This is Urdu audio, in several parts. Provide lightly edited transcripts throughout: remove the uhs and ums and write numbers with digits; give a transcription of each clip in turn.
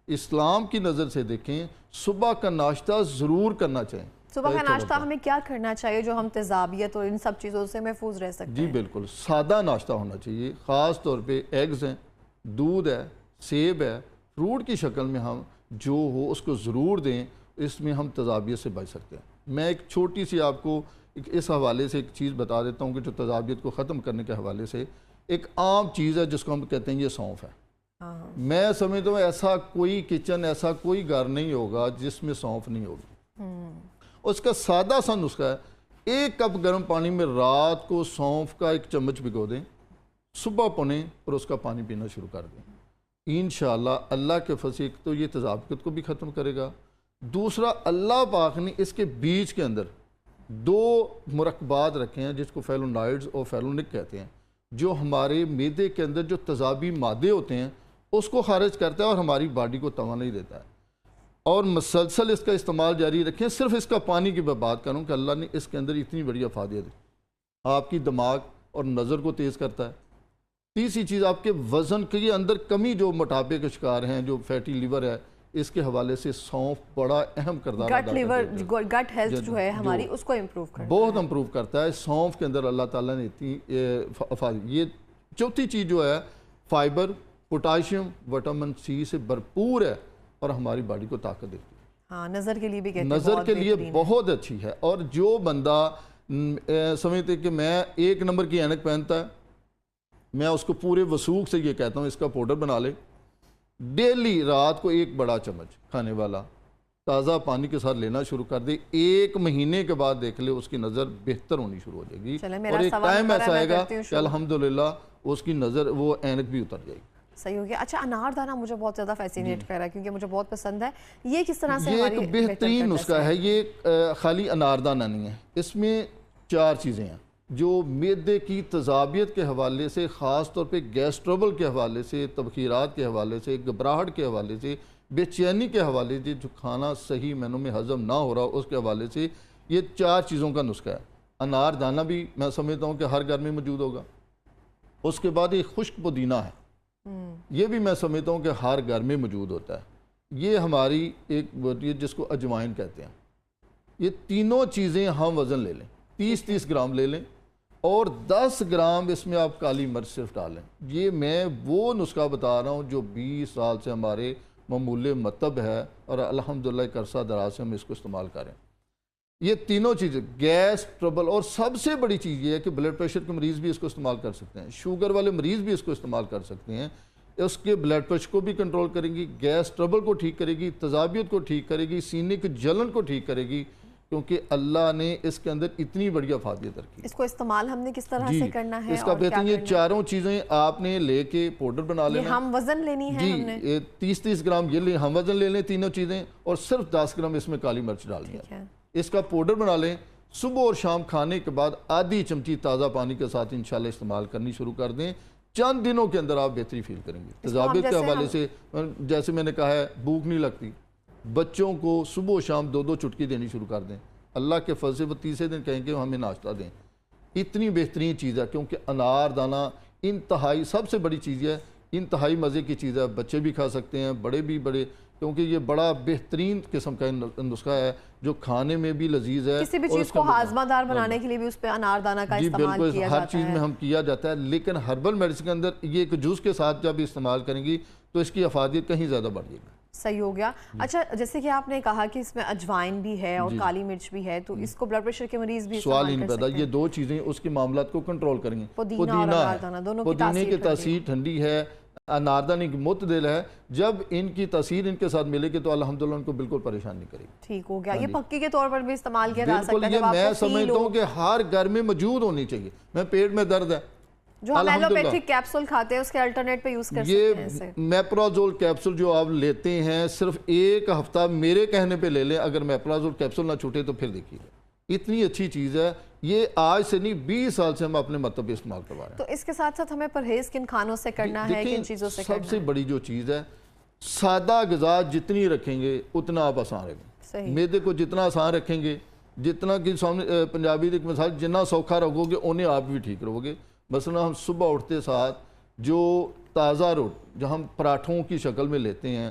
اسلام کی نظر سے دیکھیں صبح کا ناشتہ ضرور کرنا چاہیں. صبح کا ناشتہ ہمیں کیا کرنا چاہیے جو ہم تیزابیت اور ان سب چیزوں سے محفوظ رہ سکتے ہیں؟ جی بالکل سادہ ناشتہ ہونا چاہیے. خاص طور پہ ایگز ہیں, دودھ ہے, سیب ہے, فروٹ کی شکل میں ہم جو ہو اس کو ضرور دیں. اس میں ہم تیزابیت سے بچ سکتے ہیں. میں ایک چھوٹی سی آپ کو اس حوالے سے ایک چیز بتا دیتا ہوں کہ جو تیزابیت کو ختم کرنے کے حوالے سے ایک عام چیز ہے جس کو ہم کہتے ہیں یہ سونف ہے. میں سمجھتا ہوں ایسا کوئی کچن, ایسا کوئی گھر نہیں ہوگا جس میں سونف نہیں ہوگی. اس کا سادہ سا نسخہ ہے, 1 کپ گرم پانی میں رات کو سونف کا 1 چمچ بھگو دیں, صبح پونیں اور اس کا پانی پینا شروع کر دیں. انشاءاللہ اللہ کے فضل سے تو یہ تیزابیت کو بھی ختم کرے گا. دوسرا اللہ پاک نے اس کے بیچ کے اندر 2 مرکبات رکھے ہیں جس کو فیلونائڈز اور فیلونک کہتے ہیں, جو ہمارے معدے کے اندر جو تیزابی مادے ہوتے ہیں اس کو خارج کرتا ہے اور ہماری باڈی کو توانائی دیتا ہے. اور مسلسل اس کا استعمال جاری رکھیں. صرف اس کا پانی کی میں بات کروں کہ اللہ نے اس کے اندر اتنی بڑی افادیت دی. آپ کی دماغ اور نظر کو تیز کرتا ہے. تیسری چیز آپ کے وزن کے اندر کمی, جو موٹاپے کے شکار ہیں, جو فیٹی لیور ہے, اس کے حوالے سے سونف بڑا اہم کردار ادا کرتا ہے. گٹ ہیلتھ جو ہے ہماری اس کو امپروو کرتا ہے, بہت امپروو کرتا ہے. سونف کے اندر اللہ تعالیٰ نے اتنی یہ چوتھی چیز جو ہے فائبر, پوٹاشیم, وٹامن سی سے بھرپور ہے اور ہماری باڈی کو طاقت دیتی ہے. ہاں نظر کے لیے بھی کہتے ہیں نظر کے لیے بہت اچھی ہے. اور جو بندہ سمجھتے کہ میں 1 نمبر کی اینک پہنتا ہے, میں اس کو پورے وسوخ سے یہ کہتا ہوں اس کا پاؤڈر بنا لے. ڈیلی رات کو 1 بڑا چمچ کھانے والا تازہ پانی کے ساتھ لینا شروع کر دے. 1 مہینے کے بعد دیکھ لے اس کی نظر بہتر ہونی شروع ہو جائے گی. اور ایک ٹائم ایسا آئے گا کہ الحمدللہ اس کی نظر وہ اینک بھی اتر جائے گی. صحیح ہو گیا. اچھا انار دانہ مجھے بہت زیادہ فیسینیٹ کر رہا ہے کیونکہ مجھے بہت پسند ہے. یہ کس طرح سے ہماری یہ ایک بہترین نسخہ ہے. یہ خالی انار دانہ نہیں ہے, اس میں 4 چیزیں ہیں جو معدے کی تیزابیت کے حوالے سے, خاص طور پہ گیس ٹربل کے حوالے سے, تبخیرات کے حوالے سے, گھبراہٹ کے حوالے سے, بے چینی کے حوالے سے, جو کھانا صحیح معنوں میں ہضم نہ ہو رہا اس کے حوالے سے, یہ 4 چیزوں کا نسخہ ہے. انار دانہ بھی میں سمجھتا ہوں کہ ہر گھر میں موجود ہوگا. اس کے بعد ایک خشک پودینہ ہے, یہ بھی میں سمجھتا ہوں کہ ہر گھر میں موجود ہوتا ہے. یہ ہماری ایک جس کو اجوائن کہتے ہیں. یہ تینوں چیزیں ہم وزن لے لیں, 30 گرام لے لیں, اور 10 گرام اس میں آپ کالی مرچ صرف ڈالیں. یہ میں وہ نسخہ بتا رہا ہوں جو 20 سال سے ہمارے معمول مطب ہے اور الحمدللہ ایک عرصہ دراز سے ہم اس کو استعمال کریں. یہ تینوں چیزیں, گیس ٹربل, اور سب سے بڑی چیز یہ ہے کہ بلڈ پریشر کے مریض بھی اس کو استعمال کر سکتے ہیں, شوگر والے مریض بھی اس کو استعمال کر سکتے ہیں. اس کے بلڈ پریشر کو بھی کنٹرول کرے گی, گیس ٹربل کو ٹھیک کرے گی, تیزابیت کو ٹھیک کرے گی, سینے کی جلن کو ٹھیک کرے گی, کیونکہ اللہ نے اس کے اندر اتنی بڑی افادیت رکھی. اس کو استعمال ہم نے کس طرح سے کرنا ہے؟ اس کا بہترین یہ 4 چیزیں آپ نے لے کے پاؤڈر بنا لینا. یہ ہم وزن لینی ہے ہم نے؟ جی 30 گرام یہ ہم وزن لے لیں تینوں چیزیں, اور صرف 10 گرام اس میں کالی مرچ ڈالنی ہے. اس کا پاؤڈر بنا لیں. صبح اور شام کھانے کے بعد آدھی چمچی تازہ پانی کے ساتھ انشاءاللہ استعمال کرنی شروع کر دیں. چند دنوں کے اندر آپ بہتری فیل کریں گے. تیزابیت کے حوالے سے جیسے میں نے کہا ہے, بھوک نہیں لگتی, بچوں کو صبح و شام 2 چٹکی دینی شروع کر دیں. اللہ کے فضل سے وہ 30 دن کہیں کہ ہمیں ناشتہ دیں. اتنی بہترین چیز ہے, کیونکہ انار دانہ انتہائی سب سے بڑی چیز ہے, انتہائی مزے کی چیز ہے. بچے بھی کھا سکتے ہیں, بڑے بھی, کیونکہ یہ بڑا بہترین قسم کا نسخہ ہے جو کھانے میں بھی لذیذ ہے. کسی بھی چیز کو ہاضمہ دار بنانے کے لیے بھی اس پہ انار دانہ کا استعمال کیا جاتا ہے. ہر چیز میں ہم کیا جاتا ہے, لیکن ہربل میڈیسن کے اندر یہ ایک جوس کے ساتھ جب استعمال کریں گی تو اس کی افادیت کہیں زیادہ بڑھ جائے گی. صحیح ہو گیا. اچھا جیسے کہ آپ نے کہا کہ اس میں اجوائن بھی ہے اور کالی مرچ بھی ہے, تو اس کو بلڈ پریشر کے مریض بھی سوال ہی نہیں پیدا. یہ 2 چیزیں اس کے معاملات کو کنٹرول کریں گے. پودینہ اور انار دانہ دونوں کی پودینے کی تاثیر ٹھنڈی ہے, انار دانہ کی معتدل ہے. جب ان کی تاثیر ان کے ساتھ ملے گی تو الحمدللہ ان کو بالکل پریشان نہیں کرے گی. ٹھیک ہو گیا. یہ پکی کے طور پر بھی استعمال کیا جا سکتا ہے. بالکل, یہ میں سمجھتا ہوں کہ ہر گھر میں موجود ہونی چاہیے. میں پیٹ میں درد ہے, جو ہم ایلوپیتھک کیپسول کھاتے ہیں اس کے الٹرنیٹ پہ یوز کر سکتے ہیں. یہ میپرازول کیپسول جو آپ لیتے ہیں صرف 1 ہفتہ میرے کہنے پہ لے لیں. اگر میپرازول کیپسول نہ چھوٹے تو پھر دیکھیے, اتنی اچھی چیز ہے. یہ آج سے نہیں 20 سال سے ہم اپنے مطلب پہ استعمال کروا رہے ہیں. تو اس کے ساتھ ساتھ ہمیں پرہیز کن کھانوں سے کرنا ہے, کن چیزوں سے کرنا ہے؟ سب سے بڑی جو چیز ہے, سادہ غذا جتنی رکھیں گے اتنا آپ آسان رہیں گے. معدے کو جتنا آسان رکھیں گے, جتنا کہ سامنے پنجابی ایک مثال, جتنا سوکھا رکھو گے انہیں آپ بھی ٹھیک رہو گے. مثلا ہم صبح اٹھتے ساتھ جو تازہ جو ہم پراٹھوں کی شکل میں لیتے ہیں,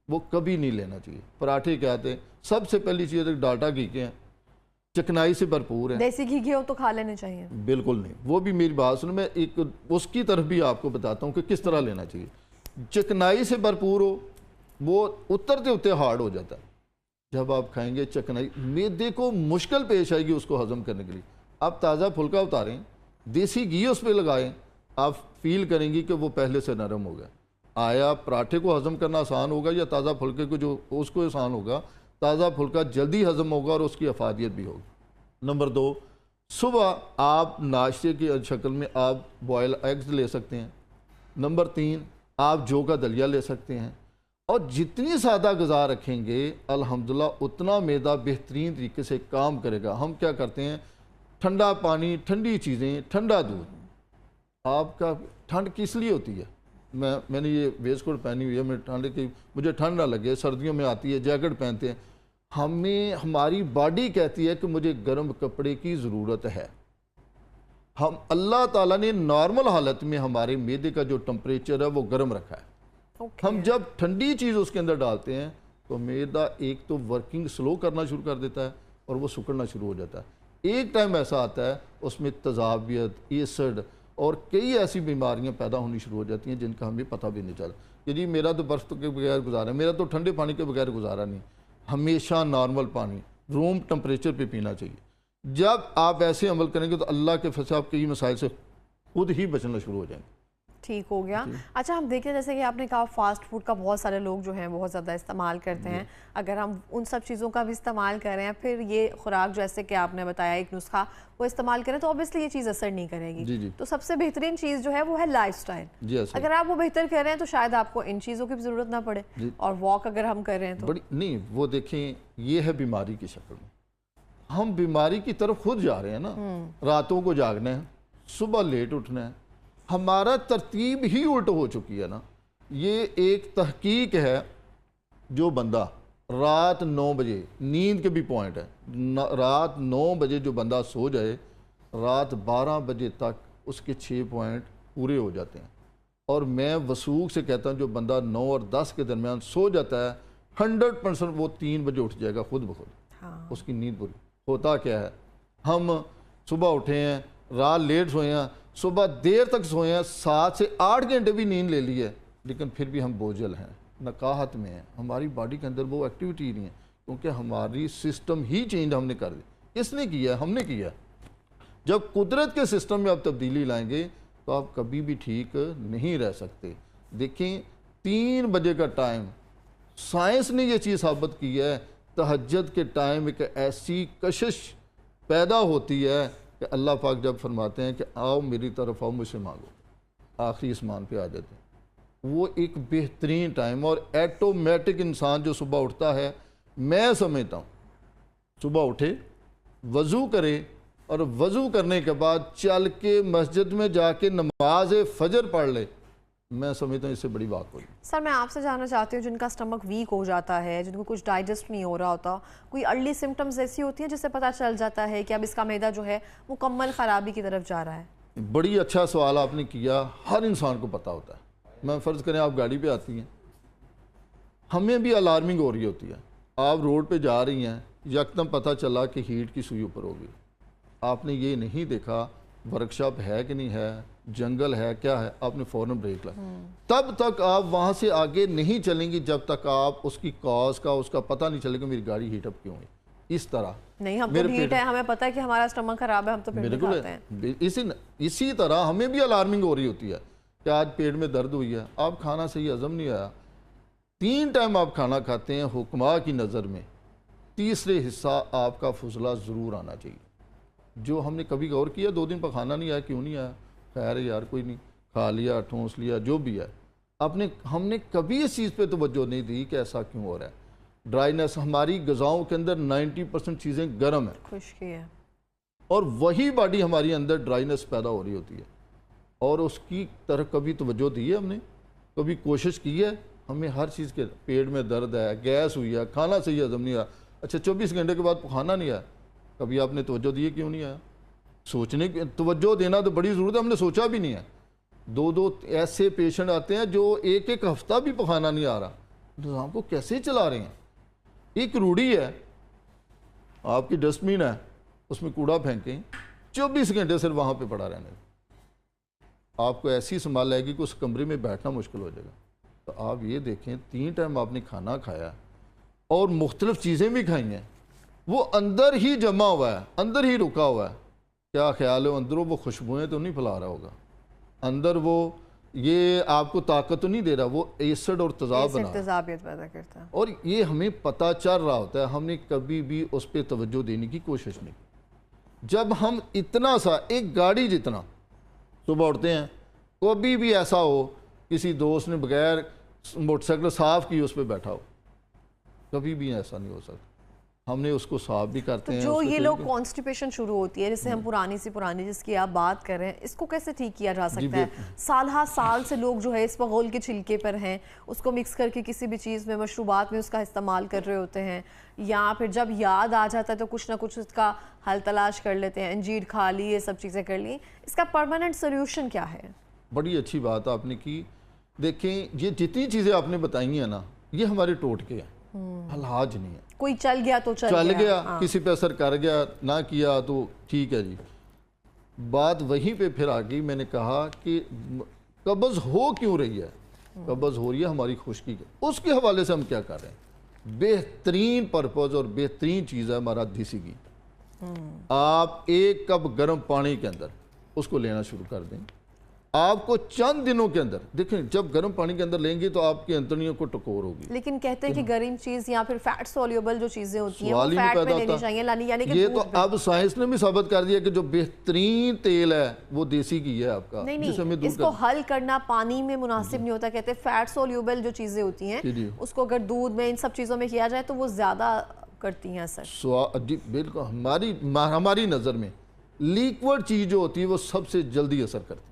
وہ کبھی نہیں لینا چاہیے۔ پراٹھے کیا آتے ہیں، سب سے پہلی چیز ڈاٹا گھی کے ہیں، چکنائی سے بھرپور ہیں۔ دیسی گھی کے ہو تو کھا لینے چاہیے؟ بالکل نہیں، وہ بھی میری بات سنو، میں ایک اس کی طرف بھی آپ کو بتاتا ہوں کہ کس طرح لینا چاہیے۔ چکنائی سے بھرپور ہو، وہ اترتے اترتے ہارڈ ہو جاتا ہے۔ جب آپ کھائیں گے چکنائی، معدے کو مشکل پیش آئے گی اس کو ہضم کرنے کے لیے۔ آپ تازہ پھلکا اتاریں، دیسی گھی اس پہ لگائیں، آپ فیل کریں گی کہ وہ پہلے سے نرم ہو گیا۔ آیا پراٹھے کو ہضم کرنا آسان ہوگا یا تازہ پھلکے کو جو اس کو آسان ہوگا؟ تازہ پھلکا جلدی ہضم ہوگا اور اس کی افادیت بھی ہوگی۔ نمبر 2، صبح آپ ناشتے کی شکل میں آپ بوائل ایگز لے سکتے ہیں۔ نمبر 3، آپ جو کا دلیا لے سکتے ہیں۔ اور جتنی سادہ غذا رکھیں گے الحمدللہ اتنا معدہ بہترین طریقے سے کام کرے گا۔ ہم کیا کرتے ہیں، ٹھنڈا پانی، ٹھنڈی چیزیں، ٹھنڈا دودھ۔ آپ کا ٹھنڈ کس لیے ہوتی ہے؟ میں نے یہ ویسٹ کوٹ پہنی ہوئی ہے، میں ٹھنڈ کی، مجھے ٹھنڈ نہ لگے، سردیوں میں آتی ہے جیکٹ پہنتے ہیں۔ ہماری باڈی کہتی ہے کہ مجھے گرم کپڑے کی ضرورت ہے۔ اللہ تعالیٰ نے نارمل حالت میں ہمارے معدے کا جو ٹمپریچر ہے وہ گرم رکھا ہے۔ ہم جب ٹھنڈی چیز اس کے اندر ڈالتے ہیں تو معدہ ایک تو ورکنگ سلو کرنا شروع کر دیتا ہے اور وہ سکڑنا شروع ہو جاتا ہے۔ ایک ٹائم ایسا آتا ہے اس میں تذابیت، ایسڈ اور کئی ایسی بیماریاں پیدا ہونی شروع ہو جاتی ہیں جن کا ہمیں پتہ بھی نہیں چلتا کہ جی میرا تو برف کے بغیر گزارا ہے، میرا تو ٹھنڈے پانی کے بغیر گزارا نہیں۔ ہمیشہ نارمل پانی روم ٹمپریچر پہ پینا چاہیے۔ جب آپ ایسے عمل کریں گے تو اللہ کے فضل آپ کئی مسائل سے خود ہی بچنا شروع ہو جائیں گے۔ ٹھیک ہو گیا۔ اچھا ہم دیکھیں جیسے کہ آپ نے کہا فاسٹ فوڈ کا بہت سارے لوگ جو ہیں بہت زیادہ استعمال کرتے ہیں، اگر ہم ان سب چیزوں کا بھی استعمال کریں ہیں پھر یہ خوراک جیسے کہ آپ نے بتایا ایک نسخہ وہ استعمال کریں تو اوبیسلی یہ چیز اثر نہیں کرے گی۔ تو سب سے بہترین چیز جو ہے وہ ہے لائف سٹائل۔ اگر آپ وہ بہتر کر رہے ہیں تو شاید آپ کو ان چیزوں کی بھی ضرورت نہ پڑے، اور واک اگر ہم کر رہے ہیں تو نہیں، وہ دیکھیں یہ ہے بیماری کی شکل میں، ہم بیماری کی طرف خود جا رہے ہیں نا۔ راتوں کو جاگنا ہے، صبح لیٹ اٹھنا ہے، ہمارا ترتیب ہی الٹ ہو چکی ہے نا۔ یہ ایک تحقیق ہے، جو بندہ رات 9 بجے، نیند کے بھی پوائنٹ ہے، رات 9 بجے جو بندہ سو جائے رات 12 بجے تک اس کے 6 پوائنٹ پورے ہو جاتے ہیں۔ اور میں وثوق سے کہتا ہوں جو بندہ 9 اور 10 کے درمیان سو جاتا ہے 100% وہ 3 بجے اٹھ جائے گا خود بخود، اس کی نیند پوری۔ ہوتا کیا ہے، ہم صبح اٹھے ہیں، رات لیٹ سوئے ہیں، صبح دیر تک سوئے ہیں، 7 سے 8 گھنٹے بھی نیند لے لی ہے، لیکن پھر بھی ہم بوجھل ہیں، نقاہت میں ہیں، ہماری باڈی کے اندر وہ ایکٹیویٹی نہیں ہے، کیونکہ ہماری سسٹم ہی چینج ہم نے کر دی۔ کس نے کیا ہے؟ ہم نے کیا ہے۔ جب قدرت کے سسٹم میں آپ تبدیلی لائیں گے تو آپ کبھی بھی ٹھیک نہیں رہ سکتے۔ دیکھیں 3 بجے کا ٹائم، سائنس نے یہ چیز ثابت کی ہے، تہجد کے ٹائم ایک ایسی کشش پیدا ہوتی ہے کہ اللہ پاک جب فرماتے ہیں کہ آؤ میری طرف آؤ، مجھ سے مانگو، آخری اسمان پہ آ جاتے ہیں۔ وہ ایک بہترین ٹائم، اور ایٹومیٹک انسان جو صبح اٹھتا ہے، میں سمجھتا ہوں صبح اٹھے، وضو کرے، اور وضو کرنے کے بعد چل کے مسجد میں جا کے نماز فجر پڑھ لے، میں سمجھتا ہوں اس سے بڑی بات ہوئی۔ سر میں آپ سے جاننا چاہتی ہوں جن کا سٹمک ویک ہو جاتا ہے، جن کو کچھ ڈائجسٹ نہیں ہو رہا ہوتا، کوئی ارلی سمٹمز ایسی ہوتی ہیں جس سے پتہ چل جاتا ہے کہ اب اس کا معدہ جو ہے مکمل خرابی کی طرف جا رہا ہے؟ بڑی اچھا سوال آپ نے کیا، ہر انسان کو پتہ ہوتا ہے۔ میں فرض کریں آپ گاڑی پہ آتی ہیں، ہمیں بھی الارمنگ ہو رہی ہوتی ہے، آپ روڈ پہ جا رہی ہیں، یکدم پتہ چلا کہ ہیٹ کی سوئی اوپر ہوگی، آپ نے یہ نہیں دیکھا ورک شاپ ہے کہ نہیں ہے، جنگل ہے کیا ہے، آپ نے فوراً بریک لگا۔ تب تک آپ وہاں سے آگے نہیں چلیں گی جب تک آپ اس کی کاز کا، اس کا پتہ نہیں چلے گا میری گاڑی ہیٹ اپ کیوں ہے۔ اس طرح نہیں، ہم تو ہیٹ ہے، ہمیں پتہ ہے کہ ہمارا سٹمک خراب ہے، ہم تو پھر بھی کھاتے ہیں۔ اسی طرح ہمیں بھی الارمنگ ہو رہی ہوتی ہے کہ آج پیٹ میں درد ہوئی ہے، آپ کھانا صحیح ہضم نہیں آیا، 3 ٹائم آپ کھانا کھاتے ہیں، حکماء کی نظر میں تیسرے حصہ آپ کا فضلہ ضرور آنا چاہیے۔ جو ہم نے کبھی غور کیا 2 دن پر کھانا نہیں آیا، کیوں نہیں آیا؟ خیر یار کوئی نہیں، کھا لیا، ٹھونس لیا، جو بھی ہے، ہم نے کبھی اس چیز پہ توجہ نہیں دی کہ ایسا کیوں ہو رہا ہے۔ ڈرائینس، ہماری غذاؤں کے اندر 90% چیزیں گرم ہیں، خشکی ہے، اور وہی باڈی ہماری اندر ڈرائینس پیدا ہو رہی ہوتی ہے، اور اس کی طرف کبھی توجہ دی ہے ہم نے؟ کبھی کوشش کی ہے؟ ہمیں ہر چیز کے پیٹ میں درد ہے، گیس ہوئی ہے، کھانا صحیح ہضم نہیں آیا، اچھا 24 گھنٹے کے بعد کھانا نہیں آیا، کبھی آپ نے توجہ دی ہے کیوں نہیں آیا؟ سوچنے کی توجہ دینا تو بڑی ضرورت ہے، ہم نے سوچا بھی نہیں ہے۔ 2 ایسے پیشنٹ آتے ہیں جو ایک ہفتہ بھی پخانا نہیں آ رہا، نظام کو کیسے چلا رہے ہیں؟ ایک روڑی ہے، آپ کی ڈسٹ بین ہے، اس میں کوڑا پھینکیں، 24 گھنٹے صرف وہاں پہ پڑا رہنے، آپ کو ایسی سنبھال آئے گی کہ اس کمرے میں بیٹھنا مشکل ہو جائے گا۔ تو آپ یہ دیکھیں 3 ٹائم آپ نے کھانا کھایا اور مختلف چیزیں بھی کھائی ہیں، وہ اندر ہی جمع ہوا ہے، اندر ہی رکا ہوا ہے۔ کیا خیال ہے اندروں وہ خوشبوئیں تو نہیں پھیلا رہا ہوگا؟ اندر وہ یہ آپ کو طاقت تو نہیں دے رہا، وہ ایسڈ اور تیزاب بنا رہا ہے، تیزابیت پیدا کرتا ہے۔ اور یہ ہمیں پتہ چل رہا ہوتا ہے، ہم نے کبھی بھی اس پہ توجہ دینے کی کوشش نہیں کی۔ جب ہم اتنا سا ایک گاڑی جتنا صبح اٹھتے ہیں، کبھی بھی ایسا ہو کسی دوست نے بغیر موٹر سائیکل صاف کی اس پہ بیٹھا ہو، کبھی بھی ایسا نہیں ہو سکتا۔ ہم نے اس کو صاف بھی کرتے ہیں۔ جو یہ لوگ کانسٹیپیشن شروع ہوتی ہے، جیسے ہم پرانی سی پرانی جس کی آپ بات کر رہے ہیں، اس کو کیسے ٹھیک کیا جا سکتا ہے؟ سال ہا سال سے لوگ جو ہے اس بغول کے چھلکے پر ہیں، اس کو مکس کر کے کسی بھی چیز میں، مشروبات میں اس کا استعمال کر رہے ہوتے ہیں، یا پھر جب یاد آ جاتا ہے تو کچھ نہ کچھ اس کا حل تلاش کر لیتے ہیں، انجیر کھا لی، یہ سب چیزیں کر لی۔ اس کا پرماننٹ سولوشن کیا ہے؟ بڑی اچھی بات آپ نے کی۔ دیکھیں یہ جتنی چیزیں آپ نے بتائی ہیں نا، یہ ہمارے ٹوٹکے ہیں، علاج نہیں ہے۔ کوئی چل گیا تو چل گیا، کسی پہ اثر کر گیا، نہ کیا تو ٹھیک ہے جی۔ بات وہیں پہ پھر آ گئی، میں نے کہا کہ قبض ہو کیوں رہی ہے؟ قبض ہو رہی ہے ہماری خشکی کے، اس کے حوالے سے ہم کیا کر رہے ہیں؟ بہترین پرپز اور بہترین چیز ہے ہمارا دیسی گھی۔ آپ 1 کپ گرم پانی کے اندر اس کو لینا شروع کر دیں، آپ کو چند دنوں کے اندر دیکھیں، جب گرم پانی کے اندر لیں گے تو آپ کی انتڑیوں کو ٹکور ہوگی۔ لیکن کہتے ہیں کہ گرم چیز یا پھر فیٹ سولیبل جو چیزیں ہوتی ہیں وہ سوال ہی فیٹ نہیں پہ پیدا لینی ہوتا۔ چاہیے، یعنی کہ یہ تو اب سائنس نے بھی ثابت کر دیا کہ جو بہترین تیل ہے وہ دیسی گھی ہے آپ کا، جسے ہمیں نہیں، دور اس کو حل کرنا پانی میں مناسب نہیں ہوتا۔ کہتے ہیں فیٹ سولیبل جو چیزیں ہوتی ہیں اس کو اگر دودھ میں ان سب چیزوں میں کیا جائے تو وہ زیادہ کرتی ہیں اثر۔ بالکل ہماری نظر میں لیکوڈ چیز جو ہوتی ہے وہ سب سے جلدی اثر کرتی ہے،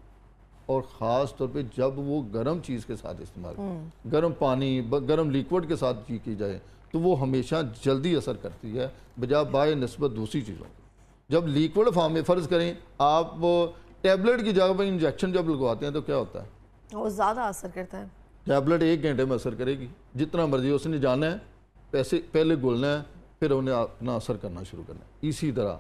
اور خاص طور پہ جب وہ گرم چیز کے ساتھ استعمال کریں، گرم پانی گرم لیکوڈ کے ساتھ کی جائے تو وہ ہمیشہ جلدی اثر کرتی ہے بجائے بائے نسبت دوسری چیزوں کی۔ جب لیکوڈ فارم میں فرض کریں آپ ٹیبلٹ کی جگہ پہ انجیکشن جب لگواتے ہیں تو کیا ہوتا ہے؟ وہ زیادہ اثر کرتا ہے۔ ٹیبلٹ 1 گھنٹے میں اثر کرے گی، جتنا مرضی اس نے جانا ہے، پہلے گولنا ہے، پھر انہیں اپنا اثر کرنا شروع کرنا ہے۔ اسی طرح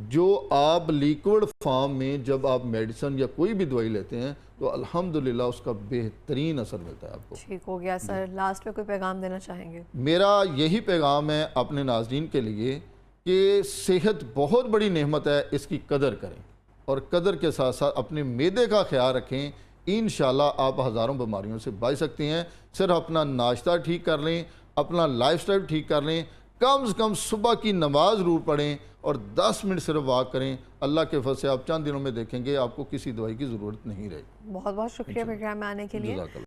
جو آپ لیکوڈ فارم میں جب آپ میڈیسن یا کوئی بھی دوائی لیتے ہیں تو الحمدللہ اس کا بہترین اثر ملتا ہے آپ کو۔ ٹھیک ہو گیا سر، لاسٹ میں کوئی پیغام دینا چاہیں گے؟ میرا یہی پیغام ہے اپنے ناظرین کے لیے کہ صحت بہت بڑی نعمت ہے، اس کی قدر کریں، اور قدر کے ساتھ ساتھ اپنے معدے کا خیال رکھیں۔ انشاءاللہ آپ ہزاروں بیماریوں سے بچ سکتے ہیں۔ صرف اپنا ناشتہ ٹھیک کر لیں، اپنا لائف سٹائل ٹھیک کر لیں، کم سے کم صبح کی نماز ضرور پڑھیں اور 10 منٹ صرف واک کریں۔ اللہ کے فضل سے آپ چند دنوں میں دیکھیں گے آپ کو کسی دوائی کی ضرورت نہیں رہے گی۔ بہت بہت شکریہ پروگرام میں آنے کے لیے۔